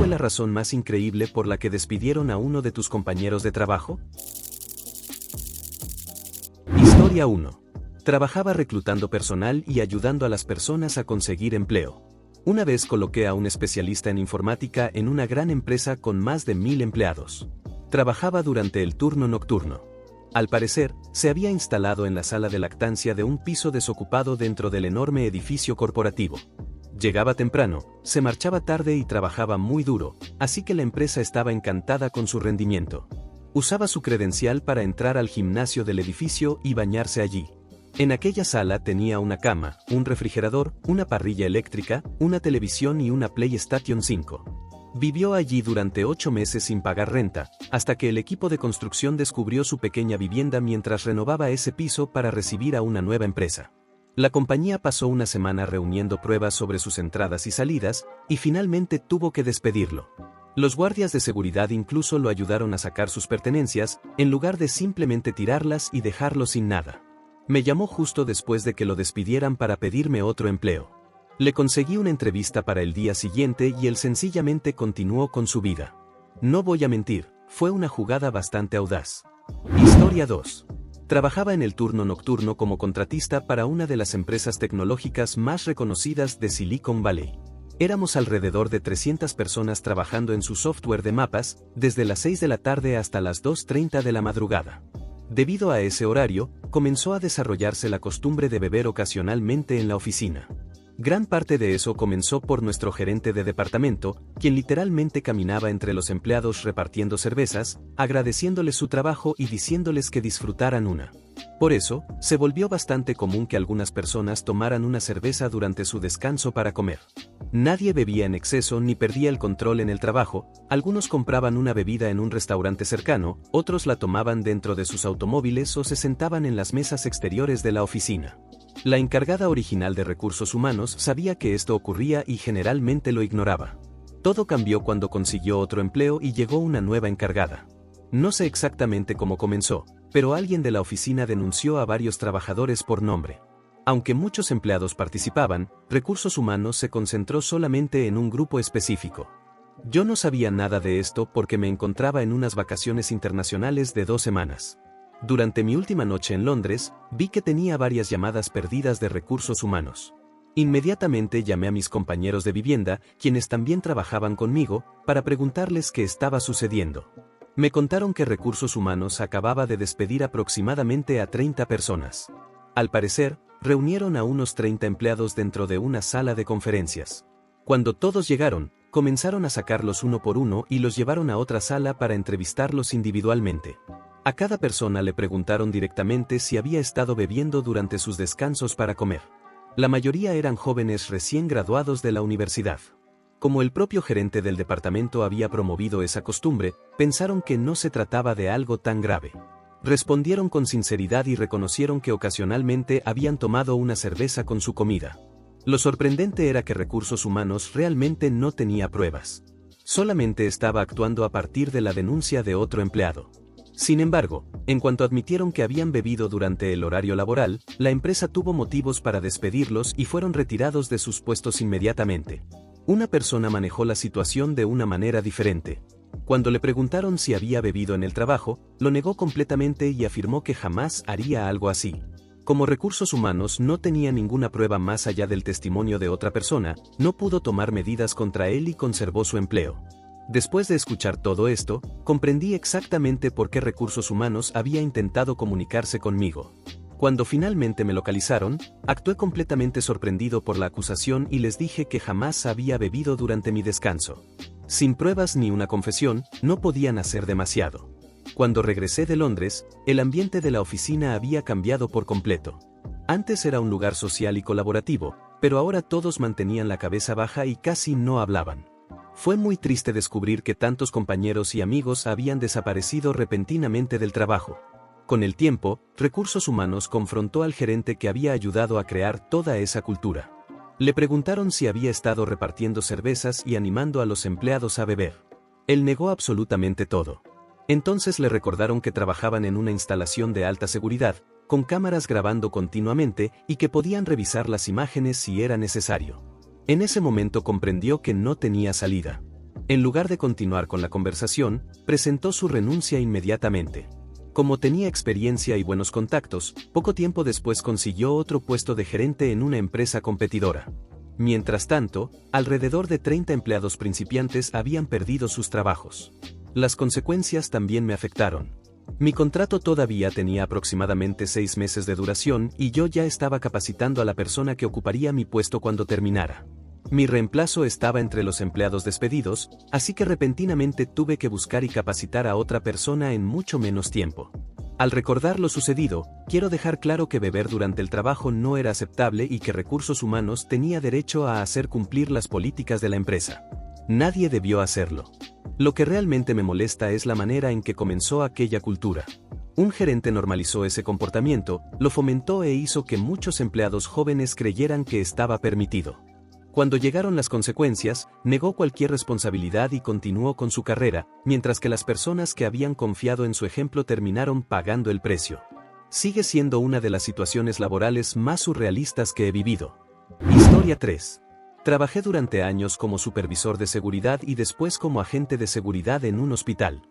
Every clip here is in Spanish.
fue la razón más increíble por la que despidieron a uno de tus compañeros de trabajo? Historia 1. Trabajaba reclutando personal y ayudando a las personas a conseguir empleo. Una vez coloqué a un especialista en informática en una gran empresa con más de 1000 empleados. Trabajaba durante el turno nocturno. Al parecer, se había instalado en la sala de lactancia de un piso desocupado dentro del enorme edificio corporativo. Llegaba temprano, se marchaba tarde y trabajaba muy duro, así que la empresa estaba encantada con su rendimiento. Usaba su credencial para entrar al gimnasio del edificio y bañarse allí. En aquella sala tenía una cama, un refrigerador, una parrilla eléctrica, una televisión y una PlayStation 5. Vivió allí durante 8 meses sin pagar renta, hasta que el equipo de construcción descubrió su pequeña vivienda mientras renovaba ese piso para recibir a una nueva empresa. La compañía pasó una semana reuniendo pruebas sobre sus entradas y salidas, y finalmente tuvo que despedirlo. Los guardias de seguridad incluso lo ayudaron a sacar sus pertenencias, en lugar de simplemente tirarlas y dejarlo sin nada. Me llamó justo después de que lo despidieran para pedirme otro empleo. Le conseguí una entrevista para el día siguiente y él sencillamente continuó con su vida. No voy a mentir, fue una jugada bastante audaz. Historia 2. Trabajaba en el turno nocturno como contratista para una de las empresas tecnológicas más reconocidas de Silicon Valley. Éramos alrededor de 300 personas trabajando en su software de mapas, desde las 6 de la tarde hasta las 2:30 de la madrugada. Debido a ese horario, comenzó a desarrollarse la costumbre de beber ocasionalmente en la oficina. Gran parte de eso comenzó por nuestro gerente de departamento, quien literalmente caminaba entre los empleados repartiendo cervezas, agradeciéndoles su trabajo y diciéndoles que disfrutaran una. Por eso, se volvió bastante común que algunas personas tomaran una cerveza durante su descanso para comer. Nadie bebía en exceso ni perdía el control en el trabajo, algunos compraban una bebida en un restaurante cercano, otros la tomaban dentro de sus automóviles o se sentaban en las mesas exteriores de la oficina. La encargada original de recursos humanos sabía que esto ocurría y generalmente lo ignoraba. Todo cambió cuando consiguió otro empleo y llegó una nueva encargada. No sé exactamente cómo comenzó, pero alguien de la oficina denunció a varios trabajadores por nombre. Aunque muchos empleados participaban, Recursos Humanos se concentró solamente en un grupo específico. Yo no sabía nada de esto porque me encontraba en unas vacaciones internacionales de 2 semanas. Durante mi última noche en Londres, vi que tenía varias llamadas perdidas de Recursos Humanos. Inmediatamente llamé a mis compañeros de vivienda, quienes también trabajaban conmigo, para preguntarles qué estaba sucediendo. Me contaron que Recursos Humanos acababa de despedir aproximadamente a 30 personas. Al parecer, reunieron a unos 30 empleados dentro de una sala de conferencias. Cuando todos llegaron, comenzaron a sacarlos uno por uno y los llevaron a otra sala para entrevistarlos individualmente. A cada persona le preguntaron directamente si había estado bebiendo durante sus descansos para comer. La mayoría eran jóvenes recién graduados de la universidad. Como el propio gerente del departamento había promovido esa costumbre, pensaron que no se trataba de algo tan grave. Respondieron con sinceridad y reconocieron que ocasionalmente habían tomado una cerveza con su comida. Lo sorprendente era que Recursos Humanos realmente no tenía pruebas. Solamente estaba actuando a partir de la denuncia de otro empleado. Sin embargo, en cuanto admitieron que habían bebido durante el horario laboral, la empresa tuvo motivos para despedirlos y fueron retirados de sus puestos inmediatamente. Una persona manejó la situación de una manera diferente. Cuando le preguntaron si había bebido en el trabajo, lo negó completamente y afirmó que jamás haría algo así. Como Recursos Humanos no tenía ninguna prueba más allá del testimonio de otra persona, no pudo tomar medidas contra él y conservó su empleo. Después de escuchar todo esto, comprendí exactamente por qué Recursos Humanos había intentado comunicarse conmigo. Cuando finalmente me localizaron, actué completamente sorprendido por la acusación y les dije que jamás había bebido durante mi descanso. Sin pruebas ni una confesión, no podían hacer demasiado. Cuando regresé de Londres, el ambiente de la oficina había cambiado por completo. Antes era un lugar social y colaborativo, pero ahora todos mantenían la cabeza baja y casi no hablaban. Fue muy triste descubrir que tantos compañeros y amigos habían desaparecido repentinamente del trabajo. Con el tiempo, Recursos Humanos confrontó al gerente que había ayudado a crear toda esa cultura. Le preguntaron si había estado repartiendo cervezas y animando a los empleados a beber. Él negó absolutamente todo. Entonces le recordaron que trabajaban en una instalación de alta seguridad, con cámaras grabando continuamente y que podían revisar las imágenes si era necesario. En ese momento comprendió que no tenía salida. En lugar de continuar con la conversación, presentó su renuncia inmediatamente. Como tenía experiencia y buenos contactos, poco tiempo después consiguió otro puesto de gerente en una empresa competidora. Mientras tanto, alrededor de 30 empleados principiantes habían perdido sus trabajos. Las consecuencias también me afectaron. Mi contrato todavía tenía aproximadamente 6 meses de duración y yo ya estaba capacitando a la persona que ocuparía mi puesto cuando terminara. Mi reemplazo estaba entre los empleados despedidos, así que repentinamente tuve que buscar y capacitar a otra persona en mucho menos tiempo. Al recordar lo sucedido, quiero dejar claro que beber durante el trabajo no era aceptable y que Recursos Humanos tenía derecho a hacer cumplir las políticas de la empresa. Nadie debió hacerlo. Lo que realmente me molesta es la manera en que comenzó aquella cultura. Un gerente normalizó ese comportamiento, lo fomentó e hizo que muchos empleados jóvenes creyeran que estaba permitido. Cuando llegaron las consecuencias, negó cualquier responsabilidad y continuó con su carrera, mientras que las personas que habían confiado en su ejemplo terminaron pagando el precio. Sigue siendo una de las situaciones laborales más surrealistas que he vivido. Historia 3. Trabajé durante años como supervisor de seguridad y después como agente de seguridad en un hospital.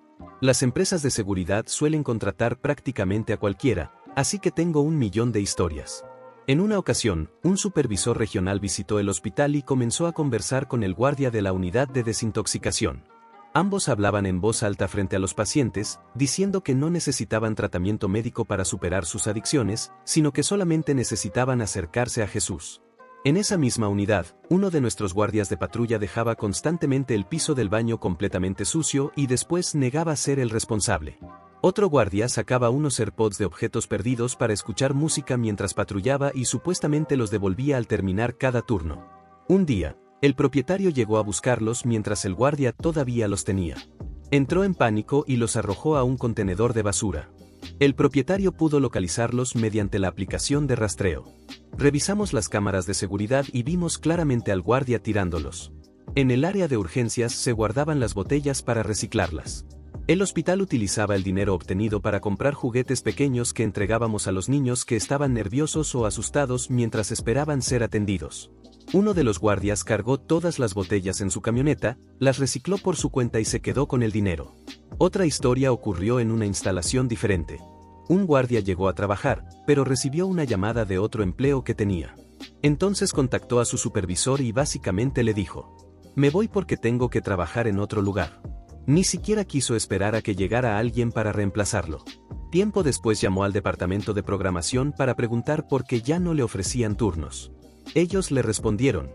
Las empresas de seguridad suelen contratar prácticamente a cualquiera, así que tengo un millón de historias. En una ocasión, un supervisor regional visitó el hospital y comenzó a conversar con el guardia de la unidad de desintoxicación. Ambos hablaban en voz alta frente a los pacientes, diciendo que no necesitaban tratamiento médico para superar sus adicciones, sino que solamente necesitaban acercarse a Jesús. En esa misma unidad, uno de nuestros guardias de patrulla dejaba constantemente el piso del baño completamente sucio y después negaba ser el responsable. Otro guardia sacaba unos AirPods de objetos perdidos para escuchar música mientras patrullaba y supuestamente los devolvía al terminar cada turno. Un día, el propietario llegó a buscarlos mientras el guardia todavía los tenía. Entró en pánico y los arrojó a un contenedor de basura. El propietario pudo localizarlos mediante la aplicación de rastreo. Revisamos las cámaras de seguridad y vimos claramente al guardia tirándolos. En el área de urgencias se guardaban las botellas para reciclarlas. El hospital utilizaba el dinero obtenido para comprar juguetes pequeños que entregábamos a los niños que estaban nerviosos o asustados mientras esperaban ser atendidos. Uno de los guardias cargó todas las botellas en su camioneta, las recicló por su cuenta y se quedó con el dinero. Otra historia ocurrió en una instalación diferente. Un guardia llegó a trabajar, pero recibió una llamada de otro empleo que tenía. Entonces contactó a su supervisor y básicamente le dijo: "Me voy porque tengo que trabajar en otro lugar". Ni siquiera quiso esperar a que llegara alguien para reemplazarlo. Tiempo después llamó al departamento de programación para preguntar por qué ya no le ofrecían turnos. Ellos le respondieron: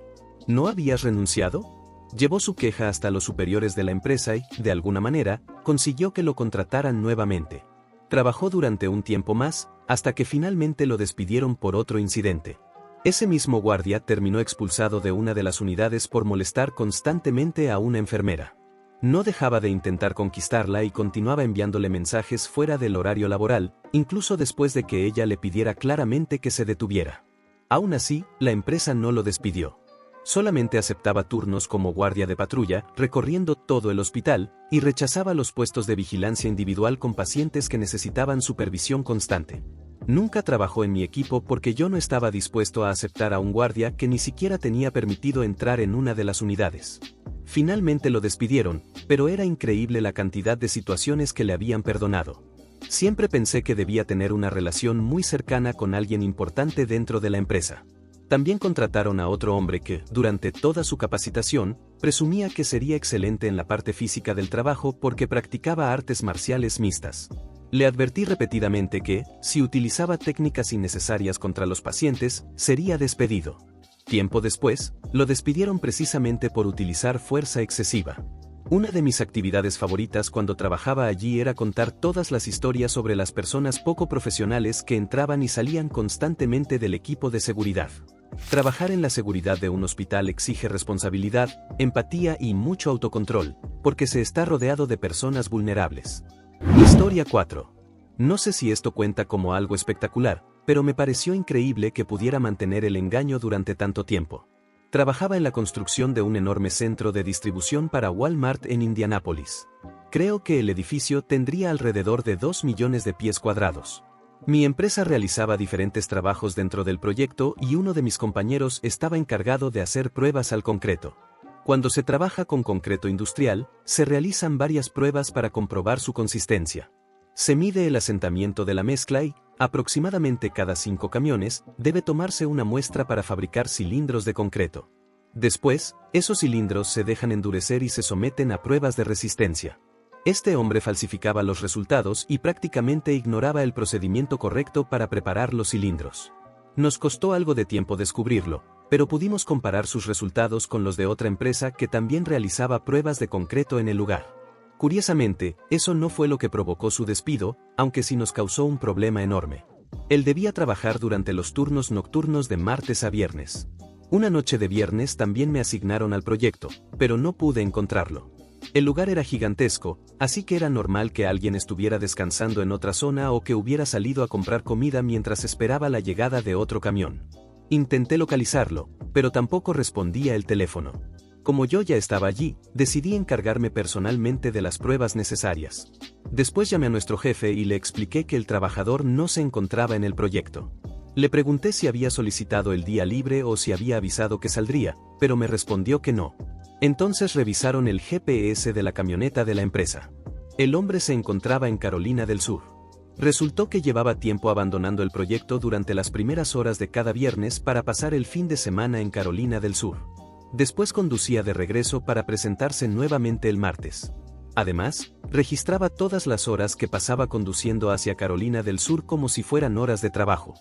¿No habías renunciado? Llevó su queja hasta los superiores de la empresa y, de alguna manera, consiguió que lo contrataran nuevamente. Trabajó durante un tiempo más, hasta que finalmente lo despidieron por otro incidente. Ese mismo guardia terminó expulsado de una de las unidades por molestar constantemente a una enfermera. No dejaba de intentar conquistarla y continuaba enviándole mensajes fuera del horario laboral, incluso después de que ella le pidiera claramente que se detuviera. Aún así, la empresa no lo despidió. Solamente aceptaba turnos como guardia de patrulla, recorriendo todo el hospital, y rechazaba los puestos de vigilancia individual con pacientes que necesitaban supervisión constante. Nunca trabajó en mi equipo porque yo no estaba dispuesto a aceptar a un guardia que ni siquiera tenía permitido entrar en una de las unidades. Finalmente lo despidieron, pero era increíble la cantidad de situaciones que le habían perdonado. Siempre pensé que debía tener una relación muy cercana con alguien importante dentro de la empresa. También contrataron a otro hombre que, durante toda su capacitación, presumía que sería excelente en la parte física del trabajo porque practicaba artes marciales mixtas. Le advertí repetidamente que, si utilizaba técnicas innecesarias contra los pacientes, sería despedido. Tiempo después, lo despidieron precisamente por utilizar fuerza excesiva. Una de mis actividades favoritas cuando trabajaba allí era contar todas las historias sobre las personas poco profesionales que entraban y salían constantemente del equipo de seguridad. Trabajar en la seguridad de un hospital exige responsabilidad, empatía y mucho autocontrol, porque se está rodeado de personas vulnerables. Historia 4. No sé si esto cuenta como algo espectacular, pero me pareció increíble que pudiera mantener el engaño durante tanto tiempo. Trabajaba en la construcción de un enorme centro de distribución para Walmart en Indianápolis. Creo que el edificio tendría alrededor de 2 millones de pies cuadrados. Mi empresa realizaba diferentes trabajos dentro del proyecto y uno de mis compañeros estaba encargado de hacer pruebas al concreto. Cuando se trabaja con concreto industrial, se realizan varias pruebas para comprobar su consistencia. Se mide el asentamiento de la mezcla y, aproximadamente cada 5 camiones, debe tomarse una muestra para fabricar cilindros de concreto. Después, esos cilindros se dejan endurecer y se someten a pruebas de resistencia. Este hombre falsificaba los resultados y prácticamente ignoraba el procedimiento correcto para preparar los cilindros. Nos costó algo de tiempo descubrirlo, pero pudimos comparar sus resultados con los de otra empresa que también realizaba pruebas de concreto en el lugar. Curiosamente, eso no fue lo que provocó su despido, aunque sí nos causó un problema enorme. Él debía trabajar durante los turnos nocturnos de martes a viernes. Una noche de viernes también me asignaron al proyecto, pero no pude encontrarlo. El lugar era gigantesco, así que era normal que alguien estuviera descansando en otra zona o que hubiera salido a comprar comida mientras esperaba la llegada de otro camión. Intenté localizarlo, pero tampoco respondía el teléfono. Como yo ya estaba allí, decidí encargarme personalmente de las pruebas necesarias. Después llamé a nuestro jefe y le expliqué que el trabajador no se encontraba en el proyecto. Le pregunté si había solicitado el día libre o si había avisado que saldría, pero me respondió que no. Entonces revisaron el GPS de la camioneta de la empresa. El hombre se encontraba en Carolina del Sur. Resultó que llevaba tiempo abandonando el proyecto durante las primeras horas de cada viernes para pasar el fin de semana en Carolina del Sur. Después conducía de regreso para presentarse nuevamente el martes. Además, registraba todas las horas que pasaba conduciendo hacia Carolina del Sur como si fueran horas de trabajo.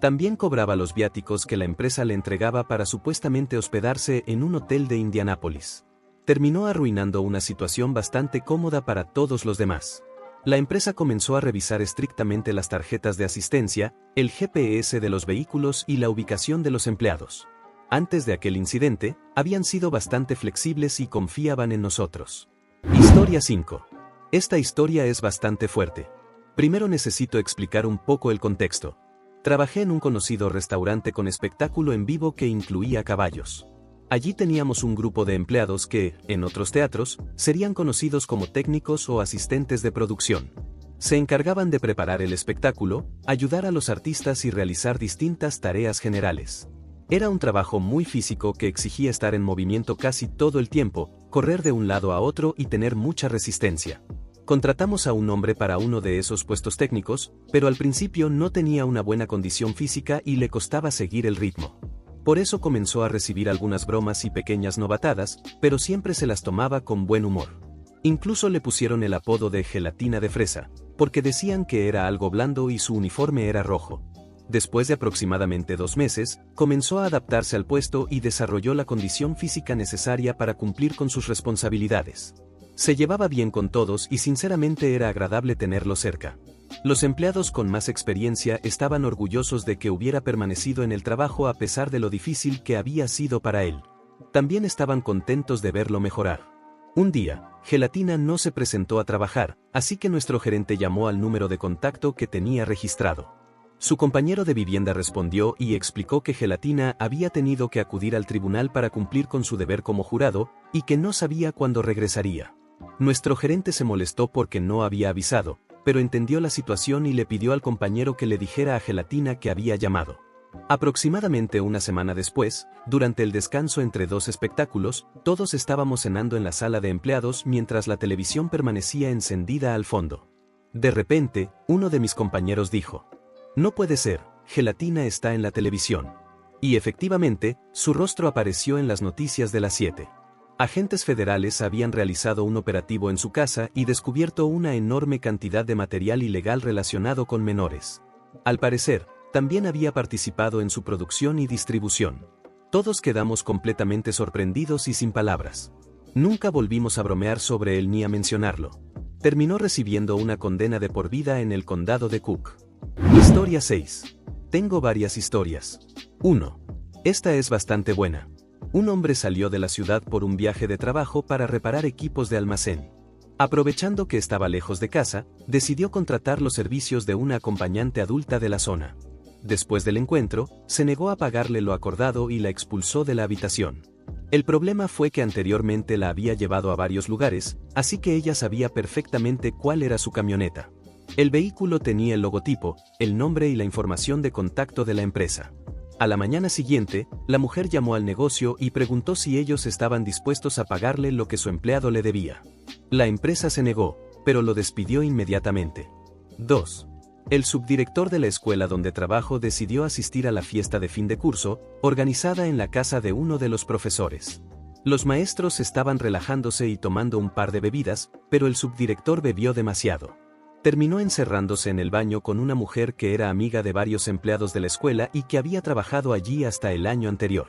También cobraba los viáticos que la empresa le entregaba para supuestamente hospedarse en un hotel de Indianápolis. Terminó arruinando una situación bastante cómoda para todos los demás. La empresa comenzó a revisar estrictamente las tarjetas de asistencia, el GPS de los vehículos y la ubicación de los empleados. Antes de aquel incidente, habían sido bastante flexibles y confiaban en nosotros. Historia 5. Esta historia es bastante fuerte. Primero necesito explicar un poco el contexto. Trabajé en un conocido restaurante con espectáculo en vivo que incluía caballos. Allí teníamos un grupo de empleados que, en otros teatros, serían conocidos como técnicos o asistentes de producción. Se encargaban de preparar el espectáculo, ayudar a los artistas y realizar distintas tareas generales. Era un trabajo muy físico que exigía estar en movimiento casi todo el tiempo, correr de un lado a otro y tener mucha resistencia. Contratamos a un hombre para uno de esos puestos técnicos, pero al principio no tenía una buena condición física y le costaba seguir el ritmo. Por eso comenzó a recibir algunas bromas y pequeñas novatadas, pero siempre se las tomaba con buen humor. Incluso le pusieron el apodo de gelatina de fresa, porque decían que era algo blando y su uniforme era rojo. Después de aproximadamente 2 meses, comenzó a adaptarse al puesto y desarrolló la condición física necesaria para cumplir con sus responsabilidades. Se llevaba bien con todos y sinceramente era agradable tenerlo cerca. Los empleados con más experiencia estaban orgullosos de que hubiera permanecido en el trabajo a pesar de lo difícil que había sido para él. También estaban contentos de verlo mejorar. Un día, Gelatina no se presentó a trabajar, así que nuestro gerente llamó al número de contacto que tenía registrado. Su compañero de vivienda respondió y explicó que Gelatina había tenido que acudir al tribunal para cumplir con su deber como jurado, y que no sabía cuándo regresaría. Nuestro gerente se molestó porque no había avisado, pero entendió la situación y le pidió al compañero que le dijera a Gelatina que había llamado. Aproximadamente una semana después, durante el descanso entre 2 espectáculos, todos estábamos cenando en la sala de empleados mientras la televisión permanecía encendida al fondo. De repente, uno de mis compañeros dijo: «No puede ser, Gelatina está en la televisión». Y efectivamente, su rostro apareció en las noticias de las 7. Agentes federales habían realizado un operativo en su casa y descubierto una enorme cantidad de material ilegal relacionado con menores. Al parecer, también había participado en su producción y distribución. Todos quedamos completamente sorprendidos y sin palabras. Nunca volvimos a bromear sobre él ni a mencionarlo. Terminó recibiendo una condena de por vida en el condado de Cook. Historia 6. Tengo varias historias. 1. Esta es bastante buena. Un hombre salió de la ciudad por un viaje de trabajo para reparar equipos de almacén. Aprovechando que estaba lejos de casa, decidió contratar los servicios de una acompañante adulta de la zona. Después del encuentro, se negó a pagarle lo acordado y la expulsó de la habitación. El problema fue que anteriormente la había llevado a varios lugares, así que ella sabía perfectamente cuál era su camioneta. El vehículo tenía el logotipo, el nombre y la información de contacto de la empresa. A la mañana siguiente, la mujer llamó al negocio y preguntó si ellos estaban dispuestos a pagarle lo que su empleado le debía. La empresa se negó, pero lo despidió inmediatamente. 2. El subdirector de la escuela donde trabajo decidió asistir a la fiesta de fin de curso, organizada en la casa de uno de los profesores. Los maestros estaban relajándose y tomando un par de bebidas, pero el subdirector bebió demasiado. Terminó encerrándose en el baño con una mujer que era amiga de varios empleados de la escuela y que había trabajado allí hasta el año anterior.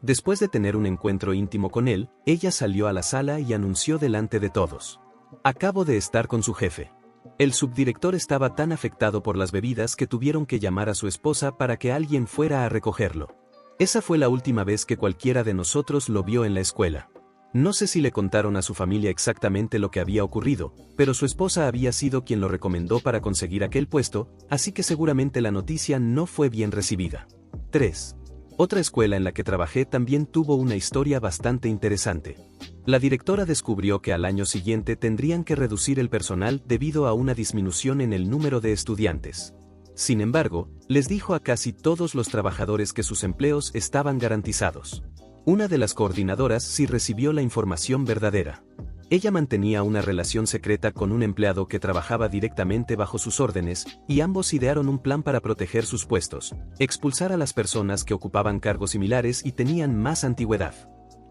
Después de tener un encuentro íntimo con él, ella salió a la sala y anunció delante de todos: acabo de estar con su jefe. El subdirector estaba tan afectado por las bebidas que tuvieron que llamar a su esposa para que alguien fuera a recogerlo. Esa fue la última vez que cualquiera de nosotros lo vio en la escuela. No sé si le contaron a su familia exactamente lo que había ocurrido, pero su esposa había sido quien lo recomendó para conseguir aquel puesto, así que seguramente la noticia no fue bien recibida. 3. Otra escuela en la que trabajé también tuvo una historia bastante interesante. La directora descubrió que al año siguiente tendrían que reducir el personal debido a una disminución en el número de estudiantes. Sin embargo, les dijo a casi todos los trabajadores que sus empleos estaban garantizados. Una de las coordinadoras sí recibió la información verdadera. Ella mantenía una relación secreta con un empleado que trabajaba directamente bajo sus órdenes, y ambos idearon un plan para proteger sus puestos, expulsar a las personas que ocupaban cargos similares y tenían más antigüedad.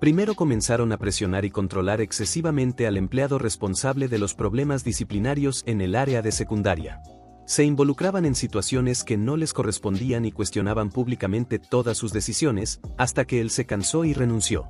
Primero comenzaron a presionar y controlar excesivamente al empleado responsable de los problemas disciplinarios en el área de secundaria. Se involucraban en situaciones que no les correspondían y cuestionaban públicamente todas sus decisiones, hasta que él se cansó y renunció.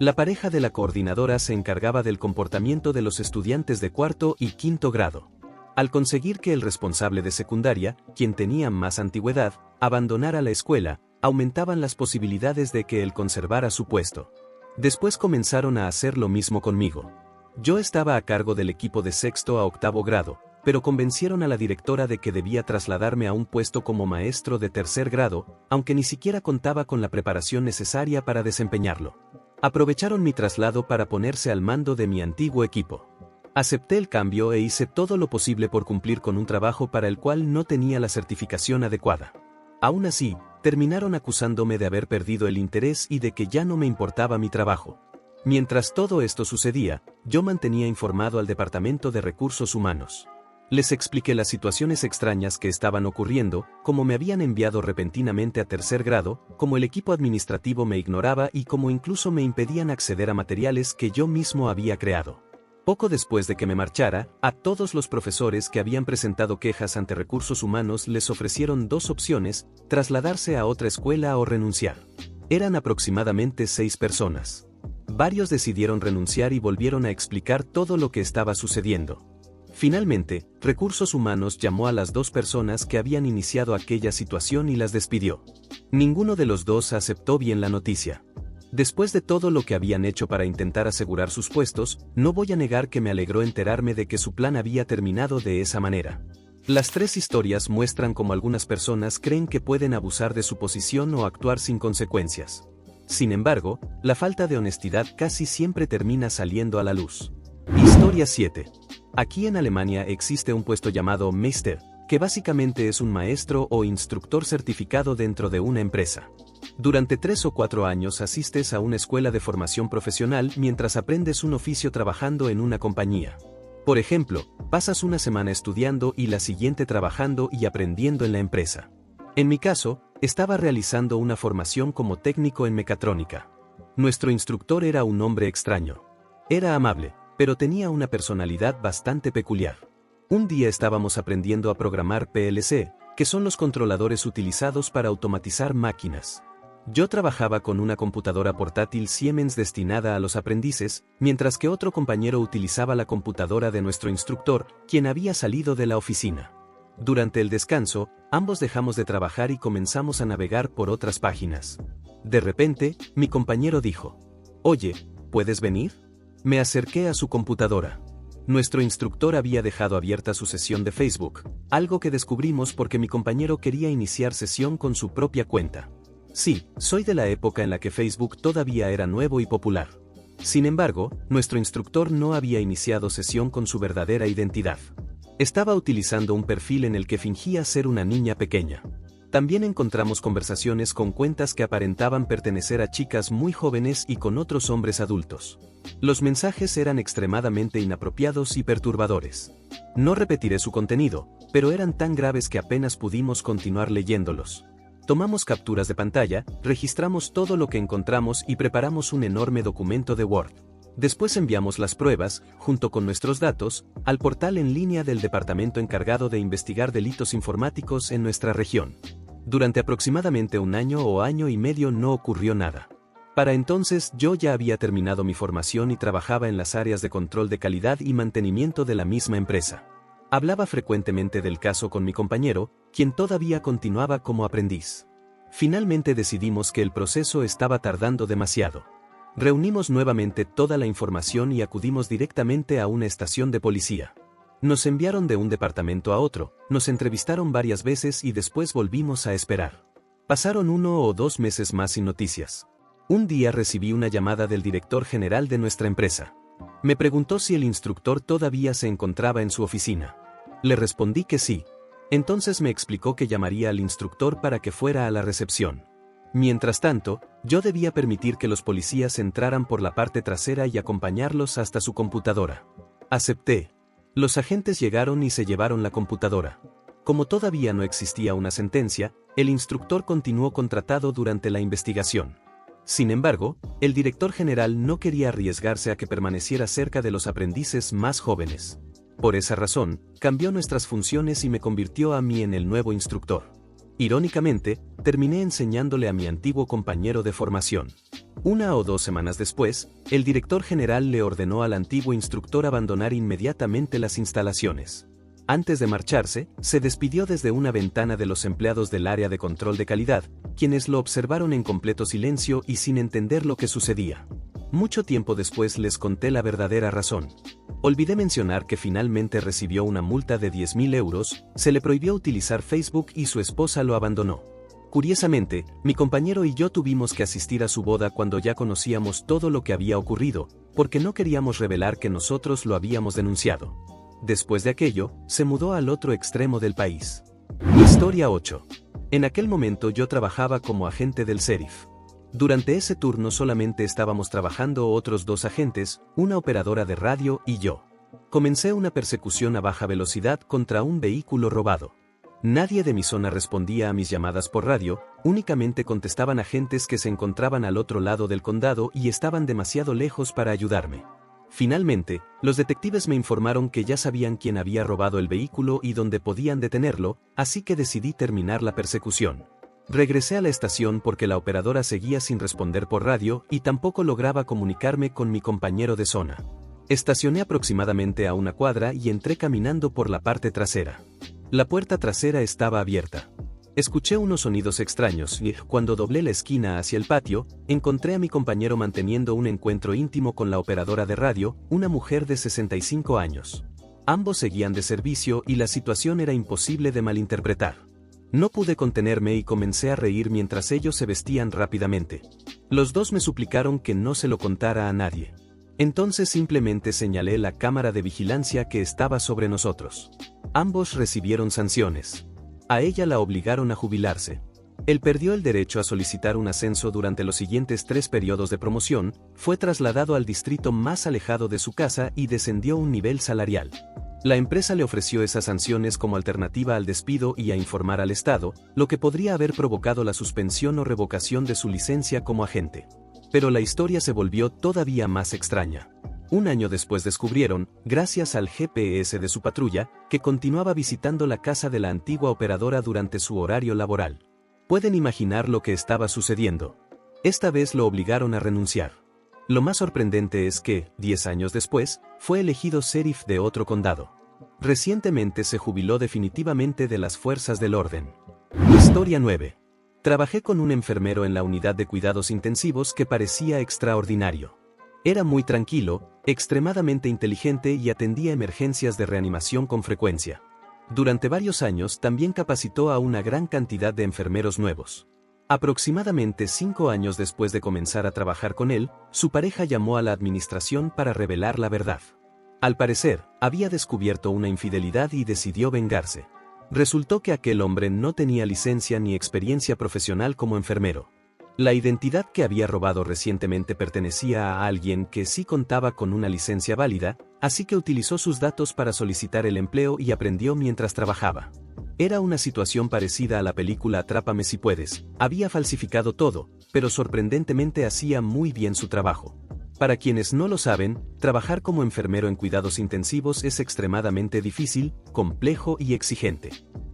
La pareja de la coordinadora se encargaba del comportamiento de los estudiantes de cuarto y quinto grado. Al conseguir que el responsable de secundaria, quien tenía más antigüedad, abandonara la escuela, aumentaban las posibilidades de que él conservara su puesto. Después comenzaron a hacer lo mismo conmigo. Yo estaba a cargo del equipo de sexto a octavo grado, pero convencieron a la directora de que debía trasladarme a un puesto como maestro de tercer grado, aunque ni siquiera contaba con la preparación necesaria para desempeñarlo. Aprovecharon mi traslado para ponerse al mando de mi antiguo equipo. Acepté el cambio e hice todo lo posible por cumplir con un trabajo para el cual no tenía la certificación adecuada. Aún así, terminaron acusándome de haber perdido el interés y de que ya no me importaba mi trabajo. Mientras todo esto sucedía, yo mantenía informado al Departamento de Recursos Humanos. Les expliqué las situaciones extrañas que estaban ocurriendo, como me habían enviado repentinamente a tercer grado, como el equipo administrativo me ignoraba y como incluso me impedían acceder a materiales que yo mismo había creado. Poco después de que me marchara, a todos los profesores que habían presentado quejas ante Recursos Humanos les ofrecieron dos opciones: trasladarse a otra escuela o renunciar. Eran aproximadamente 6 personas. Varios decidieron renunciar y volvieron a explicar todo lo que estaba sucediendo. Finalmente, Recursos Humanos llamó a las 2 personas que habían iniciado aquella situación y las despidió. Ninguno de los dos aceptó bien la noticia. Después de todo lo que habían hecho para intentar asegurar sus puestos, no voy a negar que me alegró enterarme de que su plan había terminado de esa manera. Las 3 historias muestran cómo algunas personas creen que pueden abusar de su posición o actuar sin consecuencias. Sin embargo, la falta de honestidad casi siempre termina saliendo a la luz. Historia 7. Aquí en Alemania existe un puesto llamado Meister, que básicamente es un maestro o instructor certificado dentro de una empresa. Durante 3 o 4 años asistes a una escuela de formación profesional mientras aprendes un oficio trabajando en una compañía. Por ejemplo, pasas una semana estudiando y la siguiente trabajando y aprendiendo en la empresa. En mi caso, estaba realizando una formación como técnico en mecatrónica. Nuestro instructor era un hombre extraño. Era amable, pero tenía una personalidad bastante peculiar. Un día estábamos aprendiendo a programar PLC, que son los controladores utilizados para automatizar máquinas. Yo trabajaba con una computadora portátil Siemens destinada a los aprendices, mientras que otro compañero utilizaba la computadora de nuestro instructor, quien había salido de la oficina. Durante el descanso, ambos dejamos de trabajar y comenzamos a navegar por otras páginas. De repente, mi compañero dijo: «Oye, ¿puedes venir?». Me acerqué a su computadora. Nuestro instructor había dejado abierta su sesión de Facebook, algo que descubrimos porque mi compañero quería iniciar sesión con su propia cuenta. Sí, soy de la época en la que Facebook todavía era nuevo y popular. Sin embargo, nuestro instructor no había iniciado sesión con su verdadera identidad. Estaba utilizando un perfil en el que fingía ser una niña pequeña. También encontramos conversaciones con cuentas que aparentaban pertenecer a chicas muy jóvenes y con otros hombres adultos. Los mensajes eran extremadamente inapropiados y perturbadores. No repetiré su contenido, pero eran tan graves que apenas pudimos continuar leyéndolos. Tomamos capturas de pantalla, registramos todo lo que encontramos y preparamos un enorme documento de Word. Después enviamos las pruebas, junto con nuestros datos, al portal en línea del departamento encargado de investigar delitos informáticos en nuestra región. Durante aproximadamente un año o año y medio no ocurrió nada. Para entonces yo ya había terminado mi formación y trabajaba en las áreas de control de calidad y mantenimiento de la misma empresa. Hablaba frecuentemente del caso con mi compañero, quien todavía continuaba como aprendiz. Finalmente decidimos que el proceso estaba tardando demasiado. Reunimos nuevamente toda la información y acudimos directamente a una estación de policía. Nos enviaron de un departamento a otro, nos entrevistaron varias veces y después volvimos a esperar. Pasaron 1 o 2 meses más sin noticias. Un día recibí una llamada del director general de nuestra empresa. Me preguntó si el instructor todavía se encontraba en su oficina. Le respondí que sí. Entonces me explicó que llamaría al instructor para que fuera a la recepción. Mientras tanto, yo debía permitir que los policías entraran por la parte trasera y acompañarlos hasta su computadora. Acepté. Los agentes llegaron y se llevaron la computadora. Como todavía no existía una sentencia, el instructor continuó contratado durante la investigación. Sin embargo, el director general no quería arriesgarse a que permaneciera cerca de los aprendices más jóvenes. Por esa razón, cambió nuestras funciones y me convirtió a mí en el nuevo instructor. Irónicamente, terminé enseñándole a mi antiguo compañero de formación. 1 o 2 semanas después, el director general le ordenó al antiguo instructor abandonar inmediatamente las instalaciones. Antes de marcharse, se despidió desde una ventana de los empleados del área de control de calidad, quienes lo observaron en completo silencio y sin entender lo que sucedía. Mucho tiempo después les conté la verdadera razón. Olvidé mencionar que finalmente recibió una multa de 10.000 euros, se le prohibió utilizar Facebook y su esposa lo abandonó. Curiosamente, mi compañero y yo tuvimos que asistir a su boda cuando ya conocíamos todo lo que había ocurrido, porque no queríamos revelar que nosotros lo habíamos denunciado. Después de aquello, se mudó al otro extremo del país. Historia 8. En aquel momento yo trabajaba como agente del sheriff. Durante ese turno solamente estábamos trabajando otros 2 agentes, una operadora de radio y yo. Comencé una persecución a baja velocidad contra un vehículo robado. Nadie de mi zona respondía a mis llamadas por radio, únicamente contestaban agentes que se encontraban al otro lado del condado y estaban demasiado lejos para ayudarme. Finalmente, los detectives me informaron que ya sabían quién había robado el vehículo y dónde podían detenerlo, así que decidí terminar la persecución. Regresé a la estación porque la operadora seguía sin responder por radio y tampoco lograba comunicarme con mi compañero de zona. Estacioné aproximadamente a 1 cuadra y entré caminando por la parte trasera. La puerta trasera estaba abierta. Escuché unos sonidos extraños y, cuando doblé la esquina hacia el patio, encontré a mi compañero manteniendo un encuentro íntimo con la operadora de radio, una mujer de 65 años. Ambos seguían de servicio y la situación era imposible de malinterpretar. No pude contenerme y comencé a reír mientras ellos se vestían rápidamente. Los 2 me suplicaron que no se lo contara a nadie. Entonces simplemente señalé la cámara de vigilancia que estaba sobre nosotros. Ambos recibieron sanciones. A ella la obligaron a jubilarse. Él perdió el derecho a solicitar un ascenso durante los siguientes 3 periodos de promoción, fue trasladado al distrito más alejado de su casa y descendió un nivel salarial. La empresa le ofreció esas sanciones como alternativa al despido y a informar al Estado, lo que podría haber provocado la suspensión o revocación de su licencia como agente. Pero la historia se volvió todavía más extraña. 1 año después descubrieron, gracias al GPS de su patrulla, que continuaba visitando la casa de la antigua operadora durante su horario laboral. Pueden imaginar lo que estaba sucediendo. Esta vez lo obligaron a renunciar. Lo más sorprendente es que, 10 años después, fue elegido sheriff de otro condado. Recientemente se jubiló definitivamente de las fuerzas del orden. Historia 9. Trabajé con un enfermero en la unidad de cuidados intensivos que parecía extraordinario. Era muy tranquilo, extremadamente inteligente y atendía emergencias de reanimación con frecuencia. Durante varios años también capacitó a una gran cantidad de enfermeros nuevos. Aproximadamente 5 años después de comenzar a trabajar con él, su pareja llamó a la administración para revelar la verdad. Al parecer, había descubierto una infidelidad y decidió vengarse. Resultó que aquel hombre no tenía licencia ni experiencia profesional como enfermero. La identidad que había robado recientemente pertenecía a alguien que sí contaba con una licencia válida, así que utilizó sus datos para solicitar el empleo y aprendió mientras trabajaba. Era una situación parecida a la película Atrápame si puedes. Había falsificado todo, pero sorprendentemente hacía muy bien su trabajo. Para quienes no lo saben, trabajar como enfermero en cuidados intensivos es extremadamente difícil, complejo y exigente.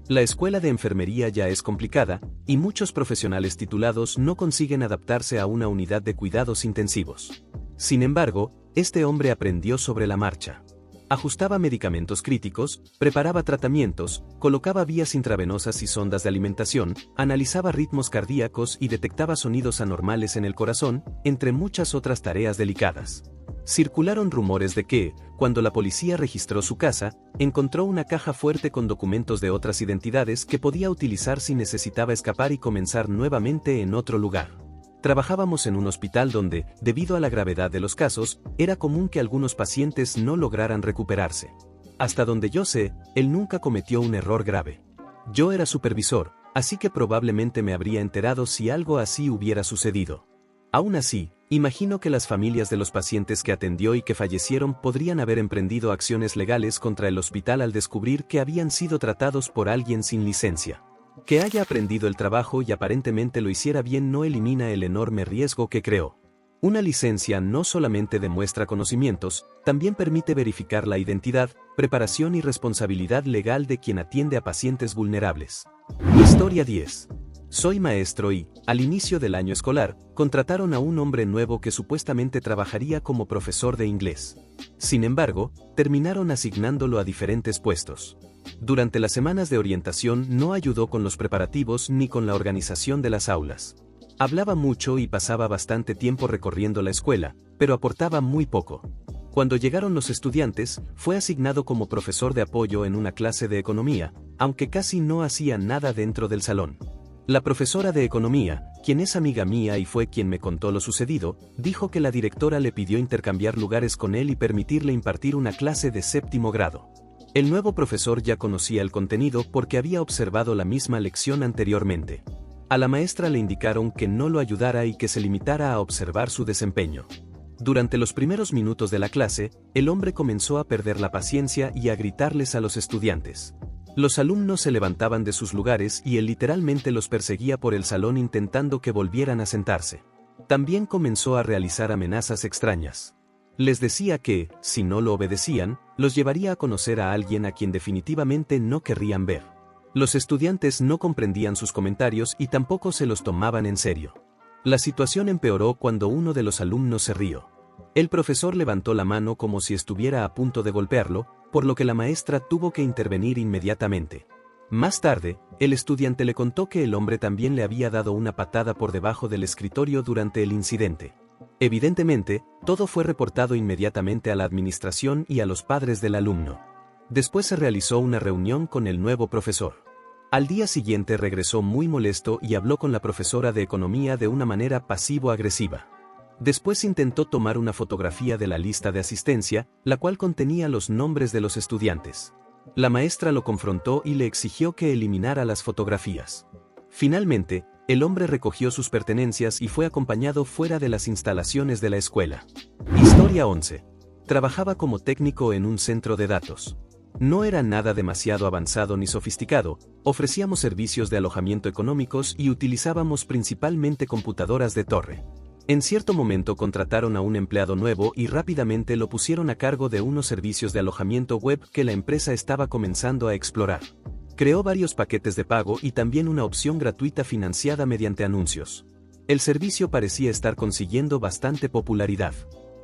La escuela de enfermería ya es complicada, y muchos profesionales titulados no consiguen adaptarse a una unidad de cuidados intensivos. Sin embargo, este hombre aprendió sobre la marcha. Ajustaba medicamentos críticos, preparaba tratamientos, colocaba vías intravenosas y sondas de alimentación, analizaba ritmos cardíacos y detectaba sonidos anormales en el corazón, entre muchas otras tareas delicadas. Circularon rumores de que, cuando la policía registró su casa, encontró una caja fuerte con documentos de otras identidades que podía utilizar si necesitaba escapar y comenzar nuevamente en otro lugar. Trabajábamos en un hospital donde, debido a la gravedad de los casos, era común que algunos pacientes no lograran recuperarse. Hasta donde yo sé, él nunca cometió un error grave. Yo era supervisor, así que probablemente me habría enterado si algo así hubiera sucedido. Aún así, imagino que las familias de los pacientes que atendió y que fallecieron podrían haber emprendido acciones legales contra el hospital al descubrir que habían sido tratados por alguien sin licencia. Que haya aprendido el trabajo y aparentemente lo hiciera bien no elimina el enorme riesgo que creó. Una licencia no solamente demuestra conocimientos, también permite verificar la identidad, preparación y responsabilidad legal de quien atiende a pacientes vulnerables. Historia 10. Soy maestro y, al inicio del año escolar, contrataron a un hombre nuevo que supuestamente trabajaría como profesor de inglés. Sin embargo, terminaron asignándolo a diferentes puestos. Durante las semanas de orientación no ayudó con los preparativos ni con la organización de las aulas. Hablaba mucho y pasaba bastante tiempo recorriendo la escuela, pero aportaba muy poco. Cuando llegaron los estudiantes, fue asignado como profesor de apoyo en una clase de economía, aunque casi no hacía nada dentro del salón. La profesora de economía, quien es amiga mía y fue quien me contó lo sucedido, dijo que la directora le pidió intercambiar lugares con él y permitirle impartir una clase de séptimo grado. El nuevo profesor ya conocía el contenido porque había observado la misma lección anteriormente. A la maestra le indicaron que no lo ayudara y que se limitara a observar su desempeño. Durante los primeros minutos de la clase, el hombre comenzó a perder la paciencia y a gritarles a los estudiantes. Los alumnos se levantaban de sus lugares y él literalmente los perseguía por el salón intentando que volvieran a sentarse. También comenzó a realizar amenazas extrañas. Les decía que, si no lo obedecían, los llevaría a conocer a alguien a quien definitivamente no querrían ver. Los estudiantes no comprendían sus comentarios y tampoco se los tomaban en serio. La situación empeoró cuando uno de los alumnos se rió. El profesor levantó la mano como si estuviera a punto de golpearlo, por lo que la maestra tuvo que intervenir inmediatamente. Más tarde, el estudiante le contó que el hombre también le había dado una patada por debajo del escritorio durante el incidente. Evidentemente, todo fue reportado inmediatamente a la administración y a los padres del alumno. Después se realizó una reunión con el nuevo profesor. Al día siguiente regresó muy molesto y habló con la profesora de economía de una manera pasivo-agresiva. Después intentó tomar una fotografía de la lista de asistencia, la cual contenía los nombres de los estudiantes. La maestra lo confrontó y le exigió que eliminara las fotografías. Finalmente, el hombre recogió sus pertenencias y fue acompañado fuera de las instalaciones de la escuela. Historia 11. Trabajaba como técnico en un centro de datos. No era nada demasiado avanzado ni sofisticado, ofrecíamos servicios de alojamiento económicos y utilizábamos principalmente computadoras de torre. En cierto momento contrataron a un empleado nuevo y rápidamente lo pusieron a cargo de unos servicios de alojamiento web que la empresa estaba comenzando a explorar. Creó varios paquetes de pago y también una opción gratuita financiada mediante anuncios. El servicio parecía estar consiguiendo bastante popularidad.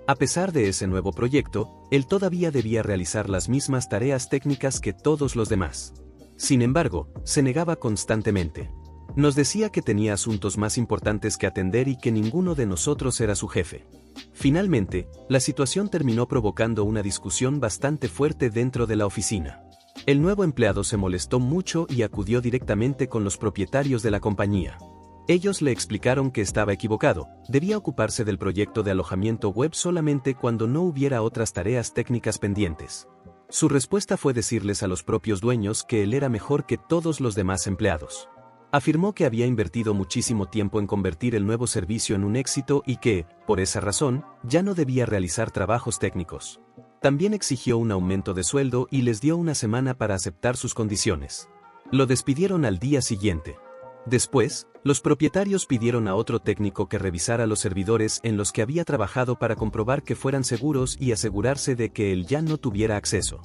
A pesar de ese nuevo proyecto, él todavía debía realizar las mismas tareas técnicas que todos los demás. Sin embargo, se negaba constantemente. Nos decía que tenía asuntos más importantes que atender y que ninguno de nosotros era su jefe. Finalmente, la situación terminó provocando una discusión bastante fuerte dentro de la oficina. El nuevo empleado se molestó mucho y acudió directamente con los propietarios de la compañía. Ellos le explicaron que estaba equivocado, debía ocuparse del proyecto de alojamiento web solamente cuando no hubiera otras tareas técnicas pendientes. Su respuesta fue decirles a los propios dueños que él era mejor que todos los demás empleados. Afirmó que había invertido muchísimo tiempo en convertir el nuevo servicio en un éxito y que, por esa razón, ya no debía realizar trabajos técnicos. También exigió un aumento de sueldo y les dio una semana para aceptar sus condiciones. Lo despidieron al día siguiente. Después, los propietarios pidieron a otro técnico que revisara los servidores en los que había trabajado para comprobar que fueran seguros y asegurarse de que él ya no tuviera acceso.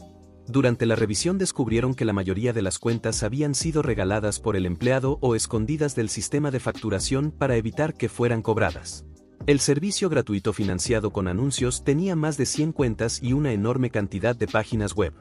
Durante la revisión descubrieron que la mayoría de las cuentas habían sido regaladas por el empleado o escondidas del sistema de facturación para evitar que fueran cobradas. El servicio gratuito financiado con anuncios tenía más de 100 cuentas y una enorme cantidad de páginas web.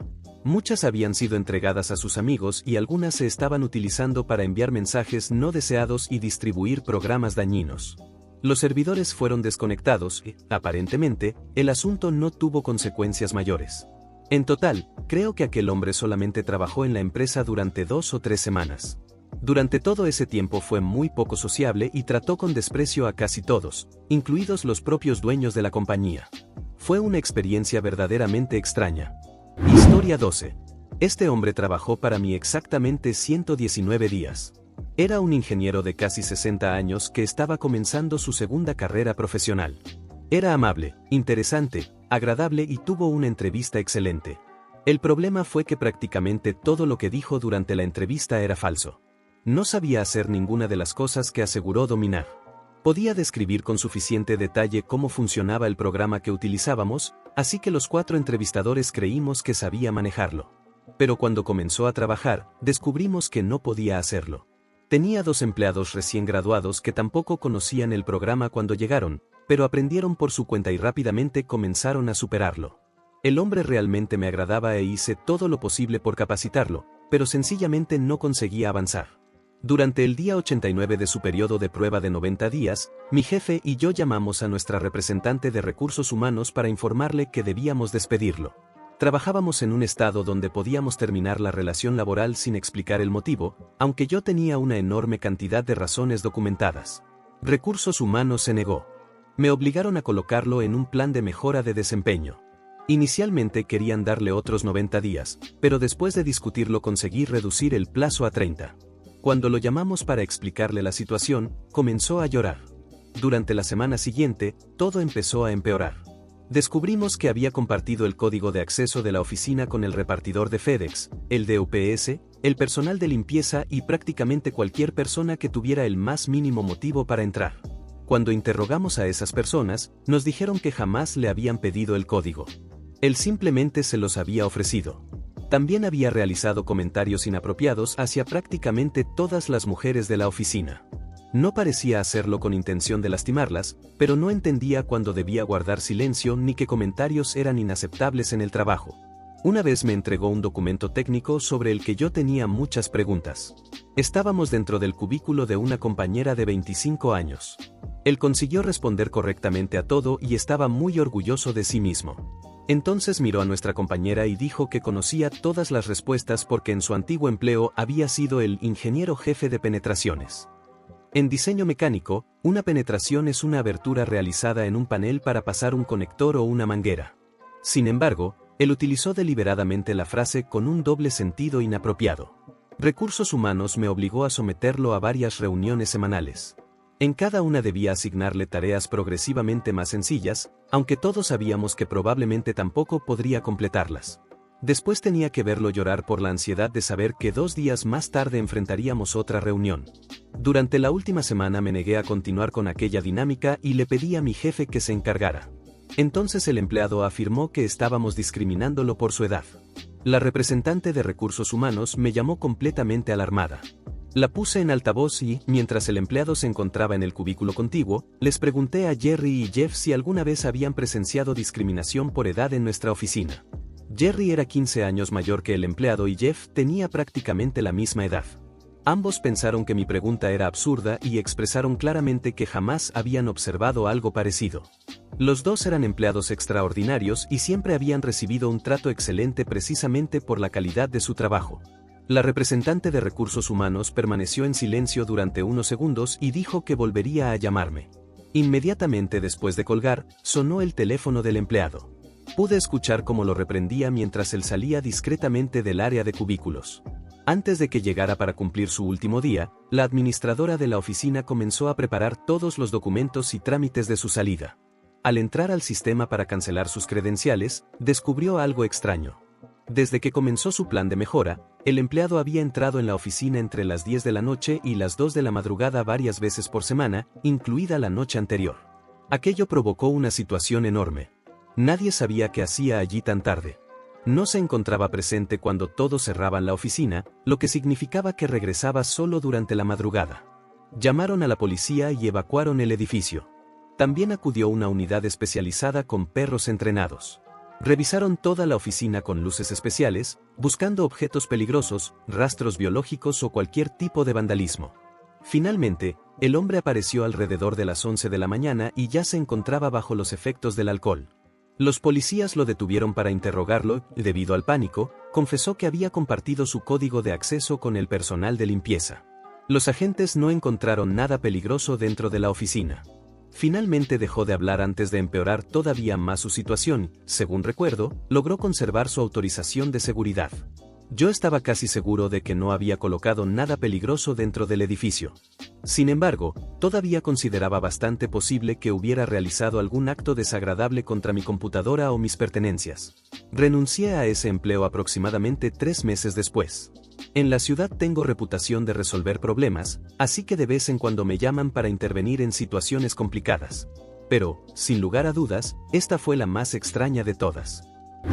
Muchas habían sido entregadas a sus amigos y algunas se estaban utilizando para enviar mensajes no deseados y distribuir programas dañinos. Los servidores fueron desconectados y, aparentemente, el asunto no tuvo consecuencias mayores. En total, creo que aquel hombre solamente trabajó en la empresa durante 2 o 3 semanas. Durante todo ese tiempo fue muy poco sociable y trató con desprecio a casi todos, incluidos los propios dueños de la compañía. Fue una experiencia verdaderamente extraña. Historia 12. Este hombre trabajó para mí exactamente 119 días. Era un ingeniero de casi 60 años que estaba comenzando su segunda carrera profesional. Era amable, interesante, agradable y tuvo una entrevista excelente. El problema fue que prácticamente todo lo que dijo durante la entrevista era falso. No sabía hacer ninguna de las cosas que aseguró dominar. Podía describir con suficiente detalle cómo funcionaba el programa que utilizábamos, así que los 4 entrevistadores creímos que sabía manejarlo. Pero cuando comenzó a trabajar, descubrimos que no podía hacerlo. Tenía 2 empleados recién graduados que tampoco conocían el programa cuando llegaron, pero aprendieron por su cuenta y rápidamente comenzaron a superarlo. El hombre realmente me agradaba e hice todo lo posible por capacitarlo, pero sencillamente no conseguía avanzar. Durante el día 89 de su periodo de prueba de 90 días, mi jefe y yo llamamos a nuestra representante de recursos humanos para informarle que debíamos despedirlo. Trabajábamos en un estado donde podíamos terminar la relación laboral sin explicar el motivo, aunque yo tenía una enorme cantidad de razones documentadas. Recursos humanos se negó. Me obligaron a colocarlo en un plan de mejora de desempeño. Inicialmente querían darle otros 90 días, pero después de discutirlo conseguí reducir el plazo a 30. Cuando lo llamamos para explicarle la situación, comenzó a llorar. Durante la semana siguiente, todo empezó a empeorar. Descubrimos que había compartido el código de acceso de la oficina con el repartidor de FedEx, el de UPS, el personal de limpieza y prácticamente cualquier persona que tuviera el más mínimo motivo para entrar. Cuando interrogamos a esas personas, nos dijeron que jamás le habían pedido el código. Él simplemente se los había ofrecido. También había realizado comentarios inapropiados hacia prácticamente todas las mujeres de la oficina. No parecía hacerlo con intención de lastimarlas, pero no entendía cuándo debía guardar silencio ni qué comentarios eran inaceptables en el trabajo. Una vez me entregó un documento técnico sobre el que yo tenía muchas preguntas. Estábamos dentro del cubículo de una compañera de 25 años. Él consiguió responder correctamente a todo y estaba muy orgulloso de sí mismo. Entonces miró a nuestra compañera y dijo que conocía todas las respuestas porque en su antiguo empleo había sido el ingeniero jefe de penetraciones. En diseño mecánico, una penetración es una abertura realizada en un panel para pasar un conector o una manguera. Sin embargo, él utilizó deliberadamente la frase con un doble sentido inapropiado. Recursos Humanos me obligó a someterlo a varias reuniones semanales. En cada una debía asignarle tareas progresivamente más sencillas, aunque todos sabíamos que probablemente tampoco podría completarlas. Después tenía que verlo llorar por la ansiedad de saber que 2 días más tarde enfrentaríamos otra reunión. Durante la última semana me negué a continuar con aquella dinámica y le pedí a mi jefe que se encargara. Entonces el empleado afirmó que estábamos discriminándolo por su edad. La representante de Recursos Humanos me llamó completamente alarmada. La puse en altavoz y, mientras el empleado se encontraba en el cubículo contiguo, les pregunté a Jerry y Jeff si alguna vez habían presenciado discriminación por edad en nuestra oficina. Jerry era 15 años mayor que el empleado y Jeff tenía prácticamente la misma edad. Ambos pensaron que mi pregunta era absurda y expresaron claramente que jamás habían observado algo parecido. Los dos eran empleados extraordinarios y siempre habían recibido un trato excelente precisamente por la calidad de su trabajo. La representante de Recursos Humanos permaneció en silencio durante unos segundos y dijo que volvería a llamarme. Inmediatamente después de colgar, sonó el teléfono del empleado. Pude escuchar cómo lo reprendía mientras él salía discretamente del área de cubículos. Antes de que llegara para cumplir su último día, la administradora de la oficina comenzó a preparar todos los documentos y trámites de su salida. Al entrar al sistema para cancelar sus credenciales, descubrió algo extraño. Desde que comenzó su plan de mejora, el empleado había entrado en la oficina entre las 10 de la noche y las 2 de la madrugada varias veces por semana, incluida la noche anterior. Aquello provocó una situación enorme. Nadie sabía qué hacía allí tan tarde. No se encontraba presente cuando todos cerraban la oficina, lo que significaba que regresaba solo durante la madrugada. Llamaron a la policía y evacuaron el edificio. También acudió una unidad especializada con perros entrenados. Revisaron toda la oficina con luces especiales, buscando objetos peligrosos, rastros biológicos o cualquier tipo de vandalismo. Finalmente, el hombre apareció alrededor de las 11 de la mañana y ya se encontraba bajo los efectos del alcohol. Los policías lo detuvieron para interrogarlo y, debido al pánico, confesó que había compartido su código de acceso con el personal de limpieza. Los agentes no encontraron nada peligroso dentro de la oficina. Finalmente dejó de hablar antes de empeorar todavía más su situación. Según recuerdo, logró conservar su autorización de seguridad. Yo estaba casi seguro de que no había colocado nada peligroso dentro del edificio. Sin embargo, todavía consideraba bastante posible que hubiera realizado algún acto desagradable contra mi computadora o mis pertenencias. Renuncié a ese empleo aproximadamente 3 meses después. En la ciudad tengo reputación de resolver problemas, así que de vez en cuando me llaman para intervenir en situaciones complicadas. Pero, sin lugar a dudas, esta fue la más extraña de todas.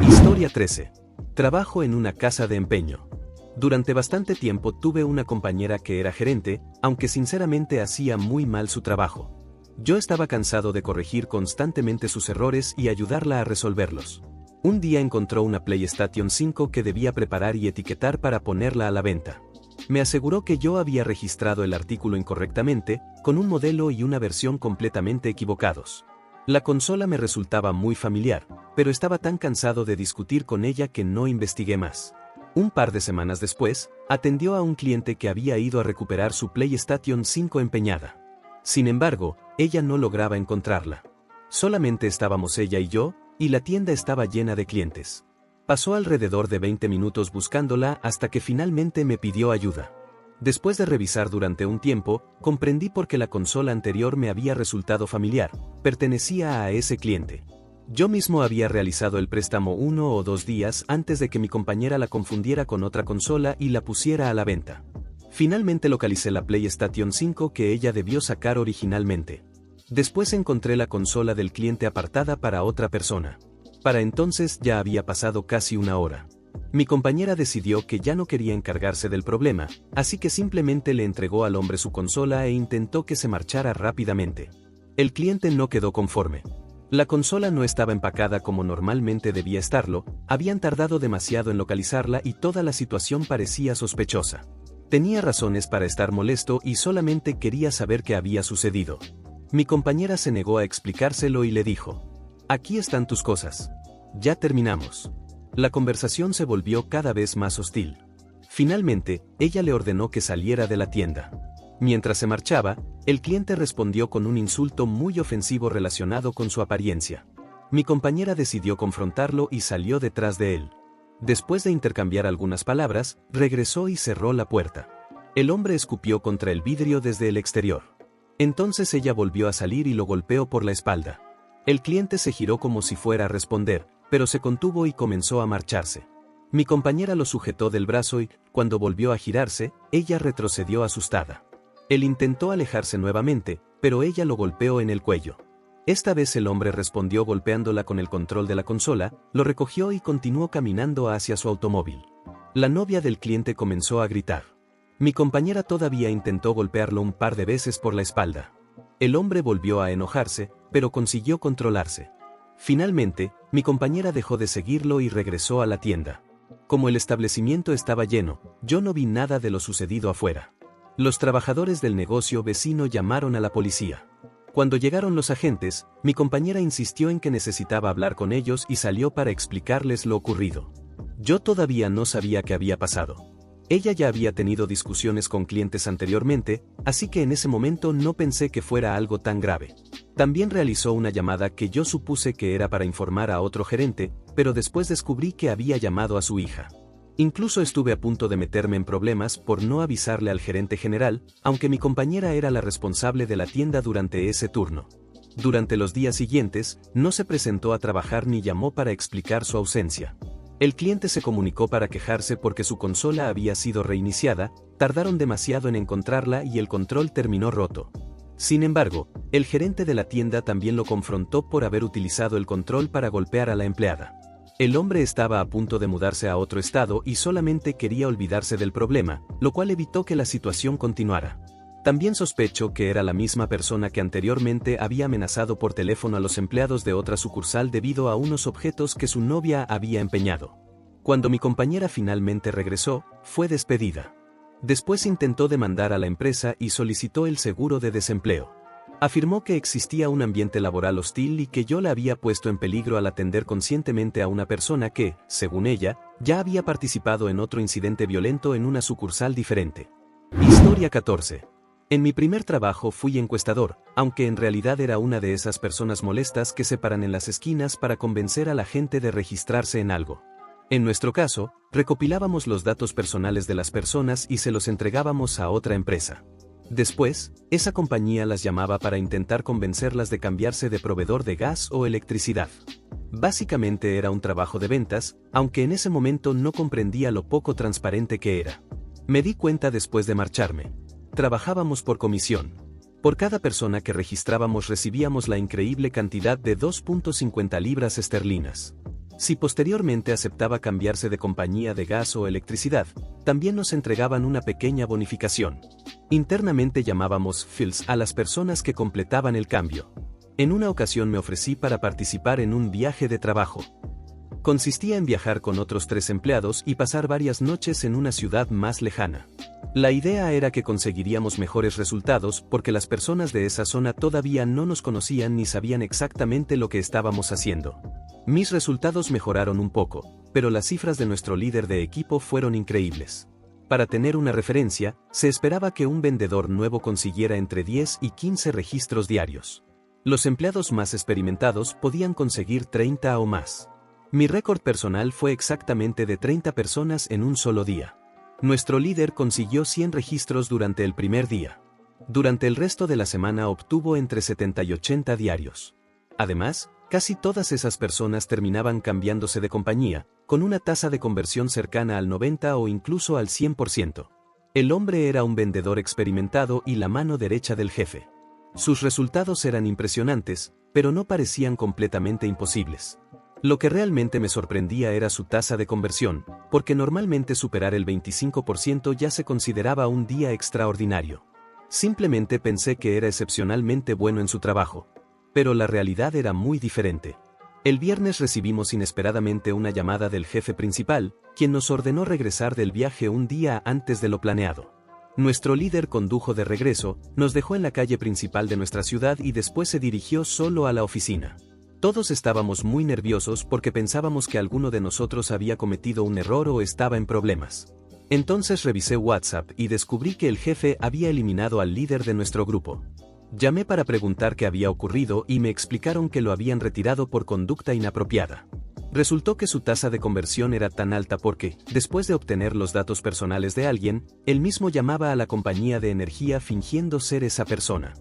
Historia 13. Trabajo en una casa de empeño. Durante bastante tiempo tuve una compañera que era gerente, aunque sinceramente hacía muy mal su trabajo. Yo estaba cansado de corregir constantemente sus errores y ayudarla a resolverlos. Un día encontró una PlayStation 5 que debía preparar y etiquetar para ponerla a la venta. Me aseguró que yo había registrado el artículo incorrectamente, con un modelo y una versión completamente equivocados. La consola me resultaba muy familiar, pero estaba tan cansado de discutir con ella que no investigué más. Un par de semanas después, atendió a un cliente que había ido a recuperar su PlayStation 5 empeñada. Sin embargo, ella no lograba encontrarla. Solamente estábamos ella y yo, y la tienda estaba llena de clientes. Pasó alrededor de 20 minutos buscándola hasta que finalmente me pidió ayuda. Después de revisar durante un tiempo, comprendí por qué la consola anterior me había resultado familiar. Pertenecía a ese cliente. Yo mismo había realizado el préstamo 1 o 2 días antes de que mi compañera la confundiera con otra consola y la pusiera a la venta. Finalmente localicé la PlayStation 5 que ella debió sacar originalmente. Después encontré la consola del cliente apartada para otra persona. Para entonces ya había pasado casi una hora. Mi compañera decidió que ya no quería encargarse del problema, así que simplemente le entregó al hombre su consola e intentó que se marchara rápidamente. El cliente no quedó conforme. La consola no estaba empacada como normalmente debía estarlo, habían tardado demasiado en localizarla y toda la situación parecía sospechosa. Tenía razones para estar molesto y solamente quería saber qué había sucedido. Mi compañera se negó a explicárselo y le dijo: «Aquí están tus cosas. Ya terminamos». La conversación se volvió cada vez más hostil. Finalmente, ella le ordenó que saliera de la tienda. Mientras se marchaba, el cliente respondió con un insulto muy ofensivo relacionado con su apariencia. Mi compañera decidió confrontarlo y salió detrás de él. Después de intercambiar algunas palabras, regresó y cerró la puerta. El hombre escupió contra el vidrio desde el exterior. Entonces ella volvió a salir y lo golpeó por la espalda. El cliente se giró como si fuera a responder, pero se contuvo y comenzó a marcharse. Mi compañera lo sujetó del brazo y, cuando volvió a girarse, ella retrocedió asustada. Él intentó alejarse nuevamente, pero ella lo golpeó en el cuello. Esta vez el hombre respondió golpeándola con el control de la consola, lo recogió y continuó caminando hacia su automóvil. La novia del cliente comenzó a gritar. Mi compañera todavía intentó golpearlo un par de veces por la espalda. El hombre volvió a enojarse, pero consiguió controlarse. Finalmente, mi compañera dejó de seguirlo y regresó a la tienda. Como el establecimiento estaba lleno, yo no vi nada de lo sucedido afuera. Los trabajadores del negocio vecino llamaron a la policía. Cuando llegaron los agentes, mi compañera insistió en que necesitaba hablar con ellos y salió para explicarles lo ocurrido. Yo todavía no sabía qué había pasado. Ella ya había tenido discusiones con clientes anteriormente, así que en ese momento no pensé que fuera algo tan grave. También realizó una llamada que yo supuse que era para informar a otro gerente, pero después descubrí que había llamado a su hija. Incluso estuve a punto de meterme en problemas por no avisarle al gerente general, aunque mi compañera era la responsable de la tienda durante ese turno. Durante los días siguientes, no se presentó a trabajar ni llamó para explicar su ausencia. El cliente se comunicó para quejarse porque su consola había sido reiniciada, tardaron demasiado en encontrarla y el control terminó roto. Sin embargo, el gerente de la tienda también lo confrontó por haber utilizado el control para golpear a la empleada. El hombre estaba a punto de mudarse a otro estado y solamente quería olvidarse del problema, lo cual evitó que la situación continuara. También sospecho que era la misma persona que anteriormente había amenazado por teléfono a los empleados de otra sucursal debido a unos objetos que su novia había empeñado. Cuando mi compañera finalmente regresó, fue despedida. Después intentó demandar a la empresa y solicitó el seguro de desempleo. Afirmó que existía un ambiente laboral hostil y que yo la había puesto en peligro al atender conscientemente a una persona que, según ella, ya había participado en otro incidente violento en una sucursal diferente. Historia 14. En mi primer trabajo fui encuestador, aunque en realidad era una de esas personas molestas que se paran en las esquinas para convencer a la gente de registrarse en algo. En nuestro caso, recopilábamos los datos personales de las personas y se los entregábamos a otra empresa. Después, esa compañía las llamaba para intentar convencerlas de cambiarse de proveedor de gas o electricidad. Básicamente era un trabajo de ventas, aunque en ese momento no comprendía lo poco transparente que era. Me di cuenta después de marcharme. Trabajábamos por comisión. Por cada persona que registrábamos recibíamos la increíble cantidad de 2.50 libras esterlinas. Si posteriormente aceptaba cambiarse de compañía de gas o electricidad, también nos entregaban una pequeña bonificación. Internamente llamábamos fills a las personas que completaban el cambio. En una ocasión me ofrecí para participar en un viaje de trabajo. Consistía en viajar con otros 3 empleados y pasar varias noches en una ciudad más lejana. La idea era que conseguiríamos mejores resultados porque las personas de esa zona todavía no nos conocían ni sabían exactamente lo que estábamos haciendo. Mis resultados mejoraron un poco, pero las cifras de nuestro líder de equipo fueron increíbles. Para tener una referencia, se esperaba que un vendedor nuevo consiguiera entre 10 y 15 registros diarios. Los empleados más experimentados podían conseguir 30 o más. Mi récord personal fue exactamente de 30 personas en un solo día. Nuestro líder consiguió 100 registros durante el primer día. Durante el resto de la semana obtuvo entre 70 y 80 diarios. Además, casi todas esas personas terminaban cambiándose de compañía, con una tasa de conversión cercana al 90 o incluso al 100%. El hombre era un vendedor experimentado y la mano derecha del jefe. Sus resultados eran impresionantes, pero no parecían completamente imposibles. Lo que realmente me sorprendía era su tasa de conversión, porque normalmente superar el 25% ya se consideraba un día extraordinario. Simplemente pensé que era excepcionalmente bueno en su trabajo. Pero la realidad era muy diferente. El viernes recibimos inesperadamente una llamada del jefe principal, quien nos ordenó regresar del viaje un día antes de lo planeado. Nuestro líder condujo de regreso, nos dejó en la calle principal de nuestra ciudad y después se dirigió solo a la oficina. Todos estábamos muy nerviosos porque pensábamos que alguno de nosotros había cometido un error o estaba en problemas. Entonces revisé WhatsApp y descubrí que el jefe había eliminado al líder de nuestro grupo. Llamé para preguntar qué había ocurrido y me explicaron que lo habían retirado por conducta inapropiada. Resultó que su tasa de conversión era tan alta porque, después de obtener los datos personales de alguien, él mismo llamaba a la compañía de energía fingiendo ser esa persona.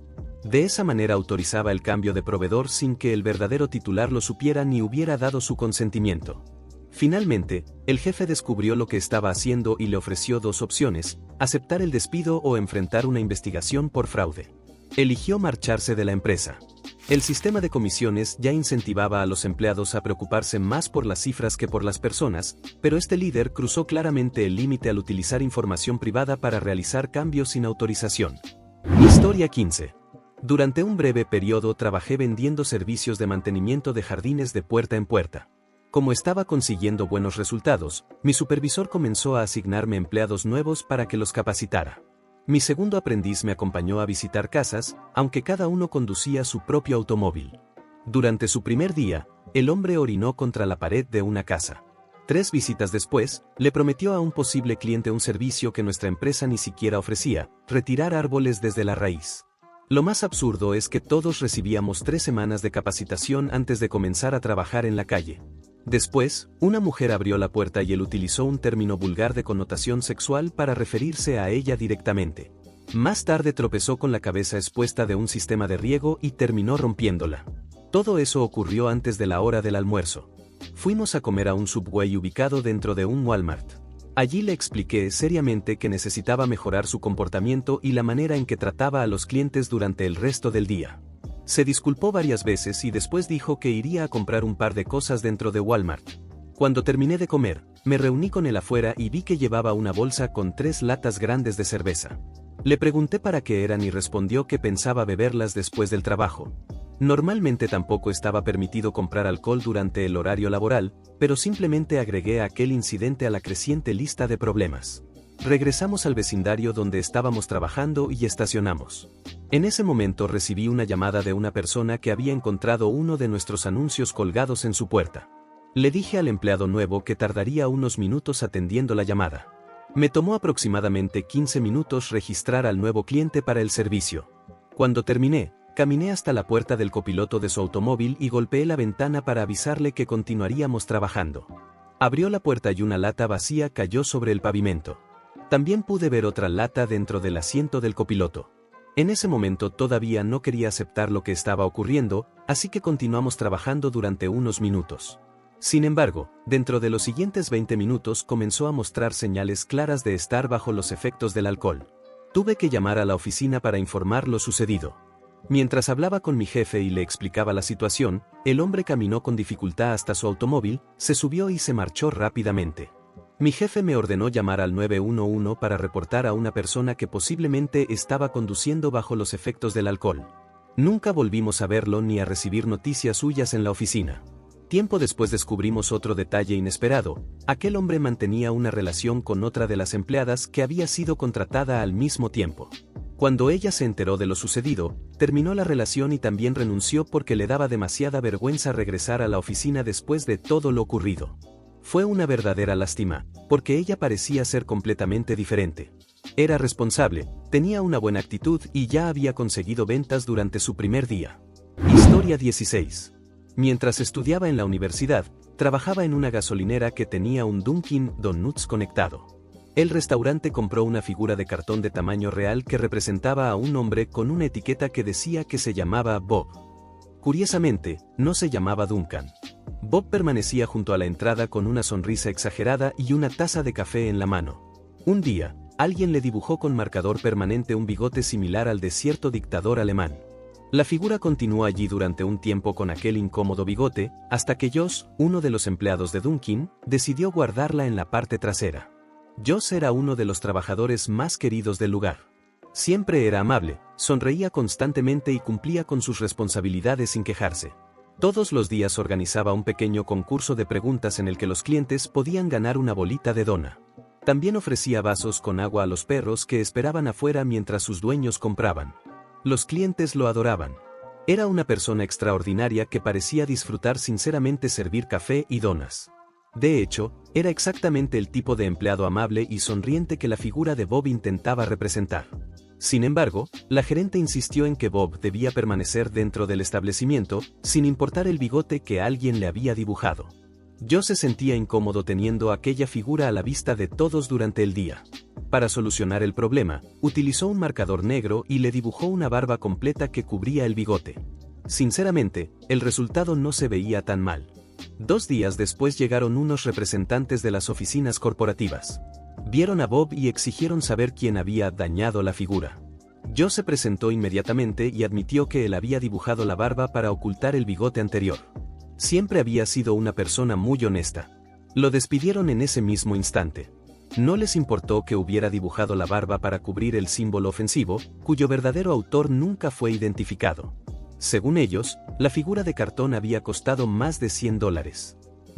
De esa manera autorizaba el cambio de proveedor sin que el verdadero titular lo supiera ni hubiera dado su consentimiento. Finalmente, el jefe descubrió lo que estaba haciendo y le ofreció 2 opciones: aceptar el despido o enfrentar una investigación por fraude. Eligió marcharse de la empresa. El sistema de comisiones ya incentivaba a los empleados a preocuparse más por las cifras que por las personas, pero este líder cruzó claramente el límite al utilizar información privada para realizar cambios sin autorización. Historia 15. Durante un breve periodo trabajé vendiendo servicios de mantenimiento de jardines de puerta en puerta. Como estaba consiguiendo buenos resultados, mi supervisor comenzó a asignarme empleados nuevos para que los capacitara. Mi segundo aprendiz me acompañó a visitar casas, aunque cada uno conducía su propio automóvil. Durante su primer día, el hombre orinó contra la pared de una casa. 3 visitas después, le prometió a un posible cliente un servicio que nuestra empresa ni siquiera ofrecía: retirar árboles desde la raíz. Lo más absurdo es que todos recibíamos 3 semanas de capacitación antes de comenzar a trabajar en la calle. Después, una mujer abrió la puerta y él utilizó un término vulgar de connotación sexual para referirse a ella directamente. Más tarde tropezó con la cabeza expuesta de un sistema de riego y terminó rompiéndola. Todo eso ocurrió antes de la hora del almuerzo. Fuimos a comer a un Subway ubicado dentro de un Walmart. Allí le expliqué seriamente que necesitaba mejorar su comportamiento y la manera en que trataba a los clientes durante el resto del día. Se disculpó varias veces y después dijo que iría a comprar un par de cosas dentro de Walmart. Cuando terminé de comer, me reuní con él afuera y vi que llevaba una bolsa con 3 latas grandes de cerveza. Le pregunté para qué eran y respondió que pensaba beberlas después del trabajo. Normalmente tampoco estaba permitido comprar alcohol durante el horario laboral, pero simplemente agregué aquel incidente a la creciente lista de problemas. Regresamos al vecindario donde estábamos trabajando y estacionamos. En ese momento recibí una llamada de una persona que había encontrado uno de nuestros anuncios colgados en su puerta. Le dije al empleado nuevo que tardaría unos minutos atendiendo la llamada. Me tomó aproximadamente 15 minutos registrar al nuevo cliente para el servicio. Cuando terminé, caminé hasta la puerta del copiloto de su automóvil y golpeé la ventana para avisarle que continuaríamos trabajando. Abrió la puerta y una lata vacía cayó sobre el pavimento. También pude ver otra lata dentro del asiento del copiloto. En ese momento todavía no quería aceptar lo que estaba ocurriendo, así que continuamos trabajando durante unos minutos. Sin embargo, dentro de los siguientes 20 minutos comenzó a mostrar señales claras de estar bajo los efectos del alcohol. Tuve que llamar a la oficina para informar lo sucedido. Mientras hablaba con mi jefe y le explicaba la situación, el hombre caminó con dificultad hasta su automóvil, se subió y se marchó rápidamente. Mi jefe me ordenó llamar al 911 para reportar a una persona que posiblemente estaba conduciendo bajo los efectos del alcohol. Nunca volvimos a verlo ni a recibir noticias suyas en la oficina. Tiempo después descubrimos otro detalle inesperado: aquel hombre mantenía una relación con otra de las empleadas que había sido contratada al mismo tiempo. Cuando ella se enteró de lo sucedido, terminó la relación y también renunció porque le daba demasiada vergüenza regresar a la oficina después de todo lo ocurrido. Fue una verdadera lástima, porque ella parecía ser completamente diferente. Era responsable, tenía una buena actitud y ya había conseguido ventas durante su primer día. Historia 16. Mientras estudiaba en la universidad, trabajaba en una gasolinera que tenía un Dunkin' Donuts conectado. El restaurante compró una figura de cartón de tamaño real que representaba a un hombre con una etiqueta que decía que se llamaba Bob. Curiosamente, no se llamaba Duncan. Bob permanecía junto a la entrada con una sonrisa exagerada y una taza de café en la mano. Un día, alguien le dibujó con marcador permanente un bigote similar al de cierto dictador alemán. La figura continuó allí durante un tiempo con aquel incómodo bigote, hasta que Josh, uno de los empleados de Dunkin', decidió guardarla en la parte trasera. Josh era uno de los trabajadores más queridos del lugar. Siempre era amable, sonreía constantemente y cumplía con sus responsabilidades sin quejarse. Todos los días organizaba un pequeño concurso de preguntas en el que los clientes podían ganar una bolita de dona. También ofrecía vasos con agua a los perros que esperaban afuera mientras sus dueños compraban. Los clientes lo adoraban. Era una persona extraordinaria que parecía disfrutar sinceramente servir café y donas. De hecho, era exactamente el tipo de empleado amable y sonriente que la figura de Bob intentaba representar. Sin embargo, la gerente insistió en que Bob debía permanecer dentro del establecimiento, sin importar el bigote que alguien le había dibujado. Yo se sentía incómodo teniendo aquella figura a la vista de todos durante el día. Para solucionar el problema, utilizó un marcador negro y le dibujó una barba completa que cubría el bigote. Sinceramente, el resultado no se veía tan mal. 2 días después llegaron unos representantes de las oficinas corporativas. Vieron a Bob y exigieron saber quién había dañado la figura. Joe se presentó inmediatamente y admitió que él había dibujado la barba para ocultar el bigote anterior. Siempre había sido una persona muy honesta. Lo despidieron en ese mismo instante. No les importó que hubiera dibujado la barba para cubrir el símbolo ofensivo, cuyo verdadero autor nunca fue identificado. Según ellos, la figura de cartón había costado más de $100.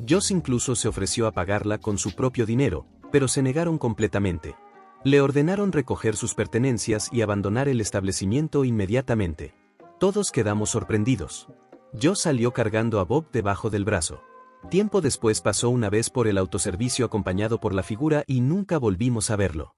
Josh incluso se ofreció a pagarla con su propio dinero, pero se negaron completamente. Le ordenaron recoger sus pertenencias y abandonar el establecimiento inmediatamente. Todos quedamos sorprendidos. Josh salió cargando a Bob debajo del brazo. Tiempo después pasó una vez por el autoservicio acompañado por la figura y nunca volvimos a verlo.